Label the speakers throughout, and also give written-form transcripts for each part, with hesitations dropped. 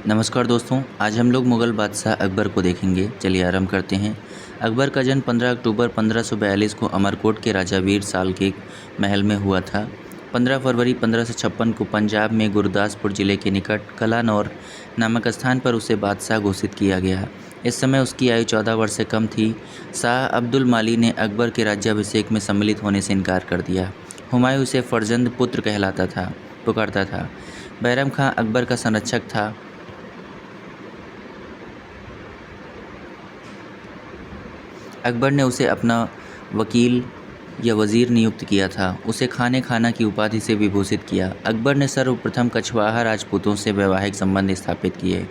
Speaker 1: नमस्कार दोस्तों, आज हम लोग मुग़ल बादशाह अकबर को देखेंगे। चलिए आरंभ करते हैं। अकबर का जन्म 15 अक्टूबर 1542 को अमरकोट के राजा वीर साल के महल में हुआ था। 15 फरवरी 1556 को पंजाब में गुरदासपुर जिले के निकट कलानौर नामक स्थान पर उसे बादशाह घोषित किया गया। इस समय उसकी आयु 14 वर्ष से कम थी। शाह अब्दुल माली ने अकबर के राज्याभिषेक में सम्मिलित होने से इनकार कर दिया। हुमायूं उसे फर्जंद पुत्र पुकारता था। बैरम खां अकबर का संरक्षक था। अकबर ने उसे अपना वकील या वज़ीर नियुक्त किया था। उसे खाने खाना की उपाधि से विभूषित किया। अकबर ने सर्वप्रथम कछवाहा राजपूतों से वैवाहिक संबंध स्थापित किए।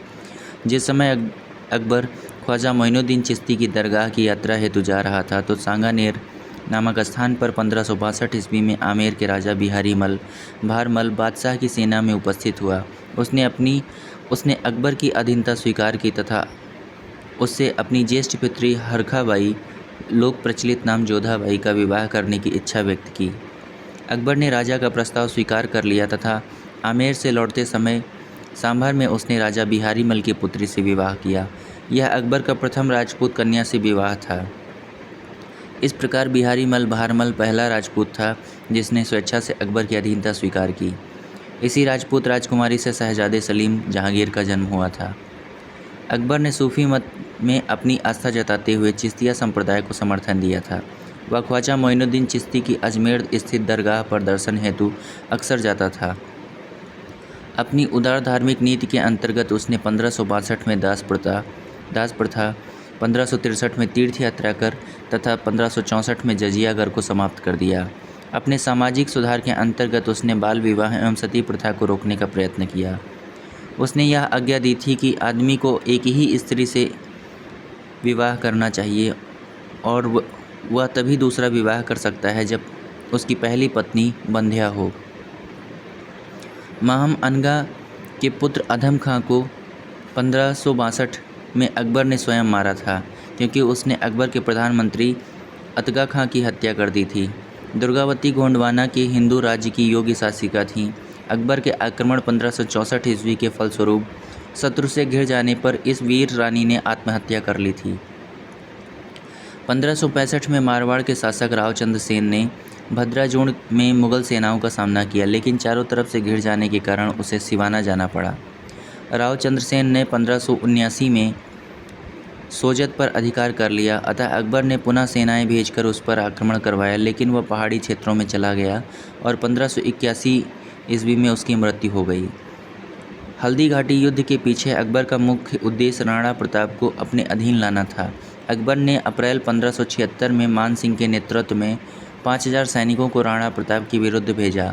Speaker 1: जिस समय अकबर ख्वाजा मोइनुद्दीन चिश्ती की दरगाह की यात्रा हेतु जा रहा था तो सांगानेर नामक स्थान पर 1562 ईस्वी में आमेर के राजा बिहारी मल भारमल बादशाह की सेना में उपस्थित हुआ। उसने अकबर की अधीनता स्वीकार की तथा उससे अपनी ज्येष्ठ पुत्री हरखाबाई लोक प्रचलित नाम जोधाबाई का विवाह करने की इच्छा व्यक्त की। अकबर ने राजा का प्रस्ताव स्वीकार कर लिया तथा आमेर से लौटते समय सांभर में उसने राजा बिहारी मल की पुत्री से विवाह किया। यह अकबर का प्रथम राजपूत कन्या से विवाह था। इस प्रकार बिहारी मल भारमल पहला राजपूत था जिसने स्वेच्छा से अकबर की अधीनता स्वीकार की। इसी राजपूत राजकुमारी से शहजादे सलीम जहांगीर का जन्म हुआ था। अकबर ने सूफी मत में अपनी आस्था जताते हुए चिश्तिया संप्रदाय को समर्थन दिया था। वह ख्वाजा मोइनुद्दीन चिश्ती की अजमेर स्थित दरगाह पर दर्शन हेतु अक्सर जाता था। अपनी उदार धार्मिक नीति के अंतर्गत उसने 1562 में दास प्रथा 1563 में तीर्थ यात्रा कर तथा 1564 में जजिया कर को समाप्त कर दिया। अपने सामाजिक सुधार के अंतर्गत उसने बाल विवाह एवं सती प्रथा को रोकने का प्रयत्न किया। उसने यह आज्ञा दी थी कि आदमी को एक ही स्त्री से विवाह करना चाहिए और वह तभी दूसरा विवाह कर सकता है जब उसकी पहली पत्नी बंध्या हो। माहम अनगा के पुत्र अधम खां को 1562 में अकबर ने स्वयं मारा था क्योंकि उसने अकबर के प्रधानमंत्री अतगा खां की हत्या कर दी थी। दुर्गावती गोंडवाना की हिंदू राज्य की योग्य शासिका थीं। अकबर के आक्रमण 1564 ईस्वी के फलस्वरूप शत्रु से घिर जाने पर इस वीर रानी ने आत्महत्या कर ली थी। 1565 में मारवाड़ के शासक रावचंद्र सेन ने भद्राजुण में मुगल सेनाओं का सामना किया, लेकिन चारों तरफ से घिर जाने के कारण उसे सिवाना जाना पड़ा। रावचंद्र सेन ने 1579 में सोजत पर अधिकार कर लिया, अतः अकबर ने पुनः सेनाएं भेजकर उस पर आक्रमण करवाया, लेकिन वह पहाड़ी क्षेत्रों में चला गया और 1581 ईस्वी में उसकी मृत्यु हो गई। हल्दी घाटी युद्ध के पीछे अकबर का मुख्य उद्देश्य राणा प्रताप को अपने अधीन लाना था। अकबर ने अप्रैल 1576 में मान सिंह के नेतृत्व में 5000 सैनिकों को राणा प्रताप के विरुद्ध भेजा।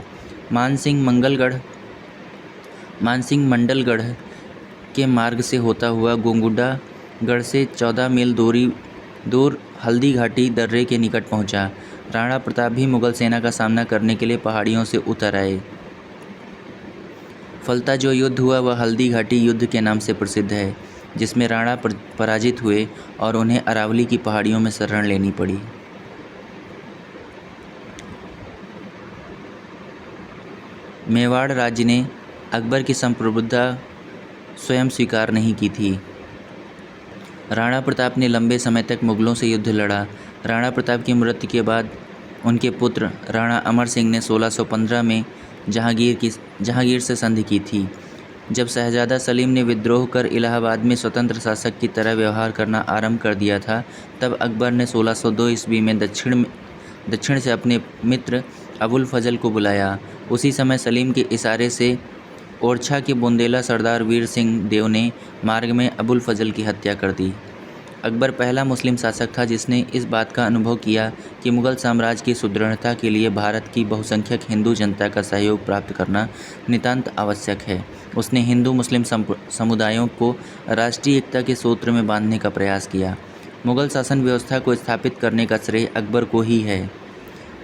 Speaker 1: मान सिंह मंडलगढ़ के मार्ग से होता हुआ गोंगुडा गढ़ से 14 मील दूर हल्दी घाटी दर्रे के निकट पहुंचा। राणा प्रताप भी मुगल सेना का सामना करने के लिए पहाड़ियों से उतर आए। फलता जो युद्ध हुआ वह हल्दी घाटी युद्ध के नाम से प्रसिद्ध है, जिसमें राणा पराजित हुए और उन्हें अरावली की पहाड़ियों में शरण लेनी पड़ी। मेवाड़ राज्य ने अकबर की संप्रभुता स्वयं स्वीकार नहीं की थी। राणा प्रताप ने लंबे समय तक मुगलों से युद्ध लड़ा। राणा प्रताप की मृत्यु के बाद उनके पुत्र राणा अमर सिंह ने 1615 में जहांगीर से संधि की थी। जब शहजादा सलीम ने विद्रोह कर इलाहाबाद में स्वतंत्र शासक की तरह व्यवहार करना आरंभ कर दिया था, तब अकबर ने 1602 ईस्वी में दक्षिण से अपने मित्र अबुल फजल को बुलाया। उसी समय सलीम के इशारे से ओरछा के बुंदेला सरदार वीर सिंह देव ने मार्ग में अबुल फजल की हत्या कर दी। अकबर पहला मुस्लिम शासक था जिसने इस बात का अनुभव किया कि मुगल साम्राज्य की सुदृढ़ता के लिए भारत की बहुसंख्यक हिंदू जनता का सहयोग प्राप्त करना नितांत आवश्यक है। उसने हिंदू मुस्लिम समुदायों को राष्ट्रीय एकता के सूत्र में बांधने का प्रयास किया। मुगल शासन व्यवस्था को स्थापित करने का श्रेय अकबर को ही है।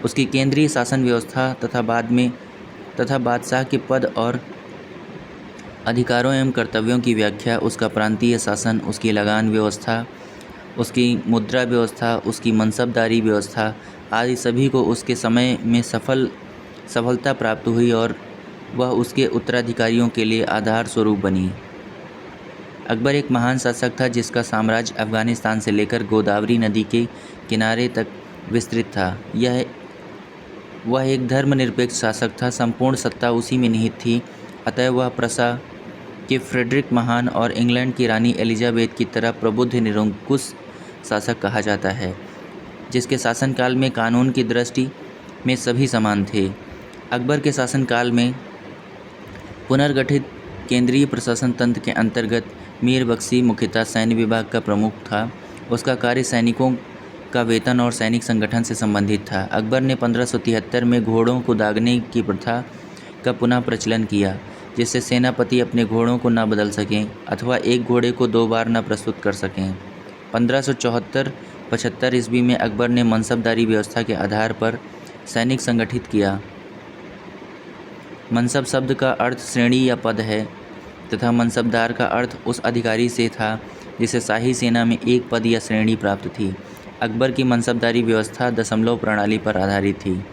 Speaker 1: उसकी केंद्रीय शासन व्यवस्था तथा बादशाह के पद और अधिकारों एवं कर्तव्यों की व्याख्या, उसका प्रांतीय शासन, उसकी लगान व्यवस्था, उसकी मुद्रा व्यवस्था, उसकी मनसबदारी व्यवस्था आदि सभी को उसके समय में सफलता प्राप्त हुई और वह उसके उत्तराधिकारियों के लिए आधार स्वरूप बनी। अकबर एक महान शासक था जिसका साम्राज्य अफ़गानिस्तान से लेकर गोदावरी नदी के किनारे तक विस्तृत था। वह एक धर्मनिरपेक्ष शासक था, संपूर्ण सत्ता उसी में निहित थी। अतः वह प्रसा के फ्रेडरिक महान और इंग्लैंड की रानी एलिजाबेथ की तरह प्रबुद्ध निरंकुश शासक कहा जाता है, जिसके शासनकाल में कानून की दृष्टि में सभी समान थे। अकबर के शासनकाल में पुनर्गठित केंद्रीय प्रशासन तंत्र के अंतर्गत मीर बख्शी मुख्यतः सैन्य विभाग का प्रमुख था। उसका कार्य सैनिकों का वेतन और सैनिक संगठन से संबंधित था। अकबर ने 1573 में घोड़ों को दागने की प्रथा का पुनः प्रचलन किया, जिससे सेनापति अपने घोड़ों को न बदल सकें अथवा एक घोड़े को 2 बार न प्रस्तुत कर सकें। 1574-75 ईस्वी में अकबर ने मनसबदारी व्यवस्था के आधार पर सैनिक संगठित किया। मनसब शब्द का अर्थ श्रेणी या पद है तथा मनसबदार का अर्थ उस अधिकारी से था जिसे शाही सेना में एक पद या श्रेणी प्राप्त थी। अकबर की मनसबदारी व्यवस्था दशमलव प्रणाली पर आधारित थी।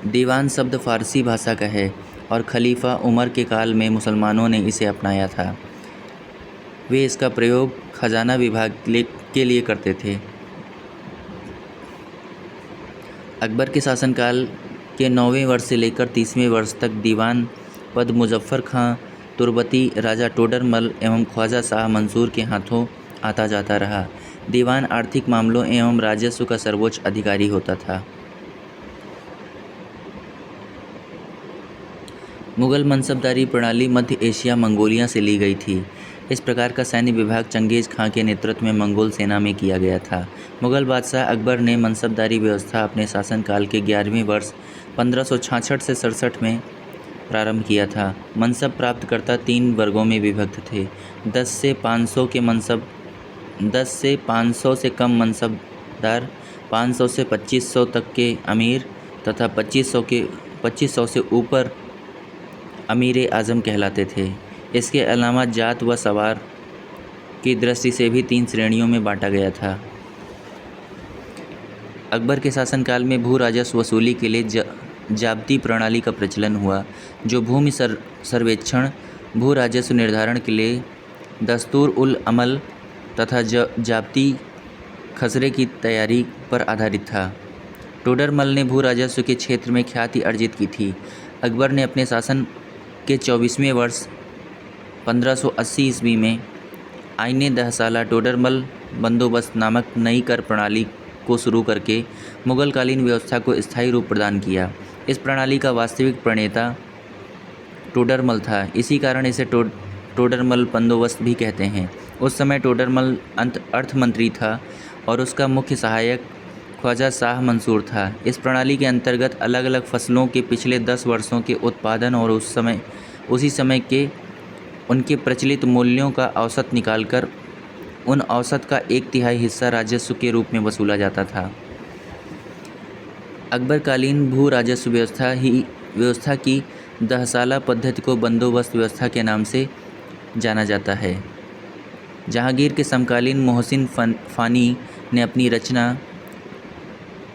Speaker 1: दीवान शब्द फारसी भाषा का है और खलीफा उमर के काल में मुसलमानों ने इसे अपनाया था। वे इसका प्रयोग खजाना विभाग के लिए करते थे। अकबर के शासनकाल के 9वें वर्ष से लेकर 30वें वर्ष तक दीवान पद मुजफ्फर खां तुर्बती, राजा टोडरमल एवं ख्वाजा शाह मंसूर के हाथों आता जाता रहा। दीवान आर्थिक मामलों एवं राजस्व का सर्वोच्च अधिकारी होता था। मुगल मनसबदारी प्रणाली मध्य एशिया मंगोलिया से ली गई थी। इस प्रकार का सैन्य विभाग चंगेज़ खां के नेतृत्व में मंगोल सेना में किया गया था। मुगल बादशाह अकबर ने मनसबदारी व्यवस्था अपने शासनकाल के 11वें वर्ष 1566 से 67 में प्रारंभ किया था। मनसब प्राप्तकर्ता 3 वर्गों में विभक्त थे। 10 से 500 से कम मनसबदार, 500 से 2500 तक के अमीर तथा 2500 से ऊपर अमीर आज़म कहलाते थे। इसके अलावा जात व सवार की दृष्टि से भी 3 श्रेणियों में बांटा गया था। अकबर के शासनकाल में भू राजस्व वसूली के लिए जाब्ती प्रणाली का प्रचलन हुआ, जो भूमि सर्वेक्षण, भू राजस्व निर्धारण के लिए दस्तूर उल अमल तथा जाब्ती खसरे की तैयारी पर आधारित था। टोडरमल ने भू राजस्व के क्षेत्र में ख्याति अर्जित की थी। अकबर ने अपने शासन के 24वें वर्ष 1580 ईस्वी में आईने दहसाला टोडरमल बंदोबस्त नामक नई कर प्रणाली को शुरू करके मुगलकालीन व्यवस्था को स्थायी रूप प्रदान किया। इस प्रणाली का वास्तविक प्रणेता टोडरमल था। इसी कारण इसे टोडरमल बंदोबस्त भी कहते हैं। उस समय टोडरमल अर्थमंत्री था और उसका मुख्य सहायक ख्वाजा शाह मंसूर था। इस प्रणाली के अंतर्गत अलग अलग फसलों के पिछले 10 वर्षों के उत्पादन और उसी समय के उनके प्रचलित मूल्यों का औसत निकालकर उन औसत का 1/3 हिस्सा राजस्व के रूप में वसूला जाता था। अकबरकालीन भू राजस्व व्यवस्था की दहसाला पद्धति को बंदोबस्त व्यवस्था के नाम से जाना जाता है। जहांगीर के समकालीन मोहसिन फ़ानी ने अपनी रचना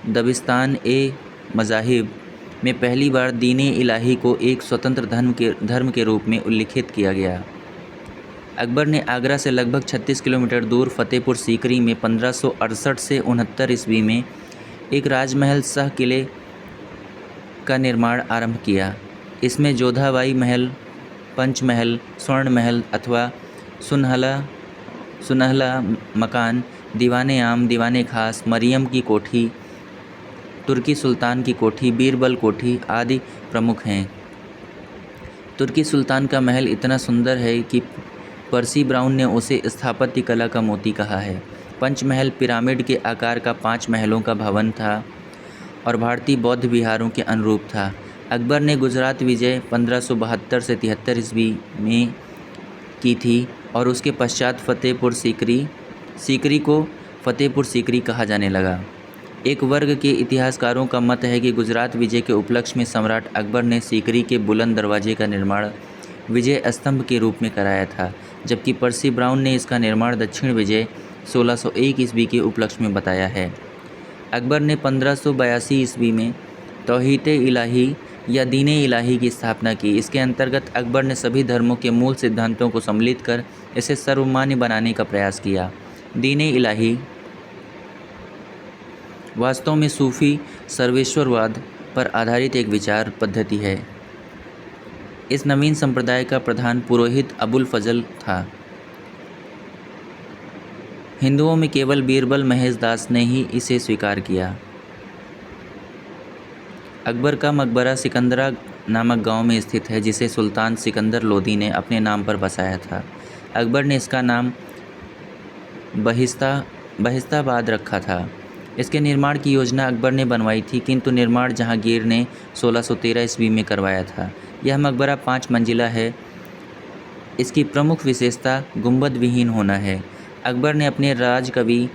Speaker 1: दबिस्तान ए मज़ाहिब में पहली बार दीन-ए इलाही को एक स्वतंत्र धर्म के रूप में उल्लिखित किया गया। अकबर ने आगरा से लगभग 36 किलोमीटर दूर फतेहपुर सीकरी में 1568 से 69 ईस्वी में एक राजमहल सह किले का निर्माण आरंभ किया। इसमें जोधाबाई महल, पंचमहल, स्वर्ण महल अथवा सुनहला मकान, दीवाने आम, दीवाने खास, मरियम की कोठी, तुर्की सुल्तान की कोठी, बीरबल कोठी आदि प्रमुख हैं। तुर्की सुल्तान का महल इतना सुंदर है कि पर्सी ब्राउन ने उसे स्थापत्य कला का मोती कहा है। पंचमहल पिरामिड के आकार का 5 महलों का भवन था और भारतीय बौद्ध विहारों के अनुरूप था। अकबर ने गुजरात विजय 1572 से 73 ईस्वी में की थी और उसके पश्चात फतेहपुर सीकरी को फतेहपुर सीकरी कहा जाने लगा। एक वर्ग के इतिहासकारों का मत है कि गुजरात विजय के उपलक्ष्य में सम्राट अकबर ने सीकरी के बुलंद दरवाजे का निर्माण विजय स्तंभ के रूप में कराया था, जबकि पर्सी ब्राउन ने इसका निर्माण दक्षिण विजय 1601 ईस्वी के उपलक्ष्य में बताया है। अकबर ने 1582 ईस्वी में तौहीद-ए-इलाही या दीन-ए इलाही की स्थापना की। इसके अंतर्गत अकबर ने सभी धर्मों के मूल सिद्धांतों को सम्मिलित कर इसे सर्वमान्य बनाने का प्रयास किया। दीन-ए इलाही वास्तव में सूफी सर्वेश्वरवाद पर आधारित एक विचार पद्धति है। इस नवीन संप्रदाय का प्रधान पुरोहित अबुल फजल था। हिंदुओं में केवल बीरबल महेश दास ने ही इसे स्वीकार किया। अकबर का मकबरा सिकंदरा नामक गांव में स्थित है, जिसे सुल्तान सिकंदर लोदी ने अपने नाम पर बसाया था। अकबर ने इसका नाम बहिस्ताबाद रखा था। इसके निर्माण की योजना अकबर ने बनवाई थी, किंतु निर्माण जहांगीर ने 1613 ईस्वी में करवाया था। यह मकबरा 5 मंजिला है। इसकी प्रमुख विशेषता गुंबद विहीन होना है। अकबर ने अपने राजकवि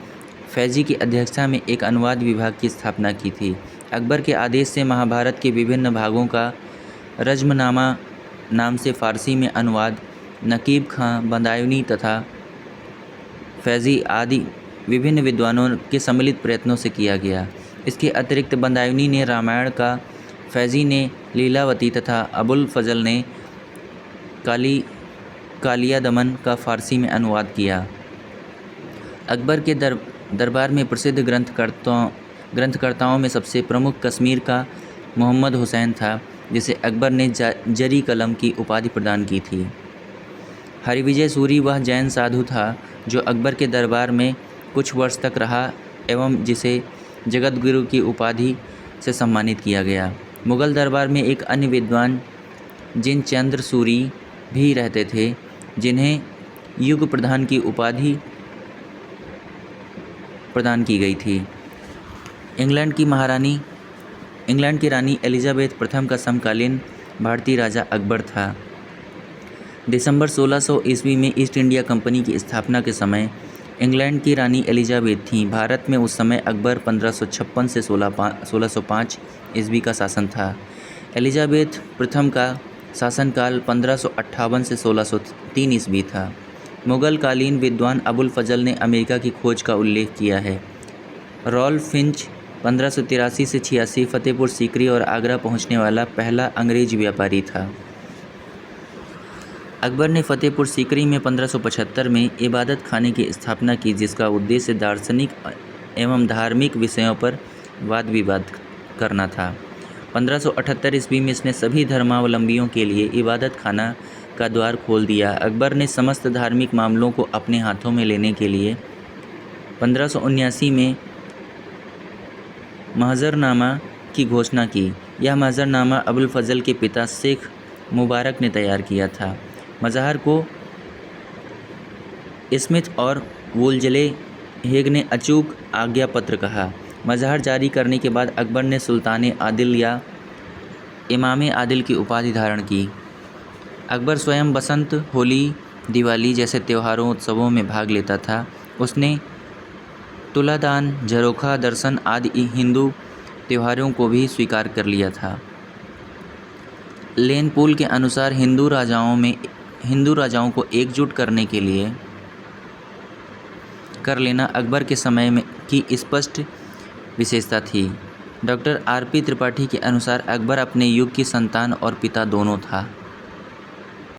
Speaker 1: फैजी की अध्यक्षता में एक अनुवाद विभाग की स्थापना की थी। अकबर के आदेश से महाभारत के विभिन्न भागों का रज्मनामा नाम से फ़ारसी में अनुवाद नकीब खां, बदायूनी तथा फैज़ी आदि विभिन्न विद्वानों के सम्मिलित प्रयत्नों से किया गया। इसके अतिरिक्त बदायूनी ने रामायण का, फैज़ी ने लीलावती तथा अबुल फजल ने कालिया दमन का फ़ारसी में अनुवाद किया। अकबर के दरबार में प्रसिद्ध ग्रंथकर्ताओं में सबसे प्रमुख कश्मीर का मोहम्मद हुसैन था, जिसे अकबर ने जरी कलम की उपाधि प्रदान की थी। हरिविजय सूरी वह जैन साधु था जो अकबर के दरबार में कुछ वर्ष तक रहा एवं जिसे जगत गुरु की उपाधि से सम्मानित किया गया। मुगल दरबार में एक अन्य विद्वान जिनचंद्र सूरी भी रहते थे, जिन्हें युग प्रधान की उपाधि प्रदान की गई थी। इंग्लैंड की रानी एलिजाबेथ प्रथम का समकालीन भारतीय राजा अकबर था। दिसंबर 1600 ईस्वी में ईस्ट इंडिया कंपनी की स्थापना के समय इंग्लैंड की रानी एलिजाबेथ थीं। भारत में उस समय अकबर 1556 से 1605 ईस्वी का शासन था। एलिजाबेथ प्रथम का शासनकाल 1558 से 1603 ईस्वी था। मुगल कालीन विद्वान अबुल फजल ने अमेरिका की खोज का उल्लेख किया है। रॉल्फ फिंच 1583 से 86 फतेहपुर सीकरी और आगरा पहुंचने वाला पहला अंग्रेज व्यापारी था। अकबर ने फतेहपुर सीकरी में 1575 में इबादत खाने की स्थापना की, जिसका उद्देश्य दार्शनिक एवं धार्मिक विषयों पर वाद विवाद करना था। 1578 ईस्वी में इसने सभी धर्मावलंबियों के लिए इबादत खाना का द्वार खोल दिया। अकबर ने समस्त धार्मिक मामलों को अपने हाथों में लेने के लिए 1579 में महजरनामा की घोषणा की। यह महजरनामा अबुल फजल के पिता शेख मुबारक ने तैयार किया था। मज़हर को स्मिथ और वुलजले हेग ने अचूक आज्ञा पत्र कहा। मज़हर जारी करने के बाद अकबर ने सुल्तान आदिल या इमाम आदिल की उपाधि धारण की। अकबर स्वयं बसंत, होली, दिवाली जैसे त्योहारों उत्सवों में भाग लेता था। उसने तुलादान, झरोखा, दर्शन आदि हिंदू त्योहारों को भी स्वीकार कर लिया था। लेन पूल के अनुसार हिंदू राजाओं को एकजुट करने के लिए कर लेना अकबर के समय में की स्पष्ट विशेषता थी। Doctor RP. त्रिपाठी के अनुसार अकबर अपने युग की संतान और पिता दोनों था।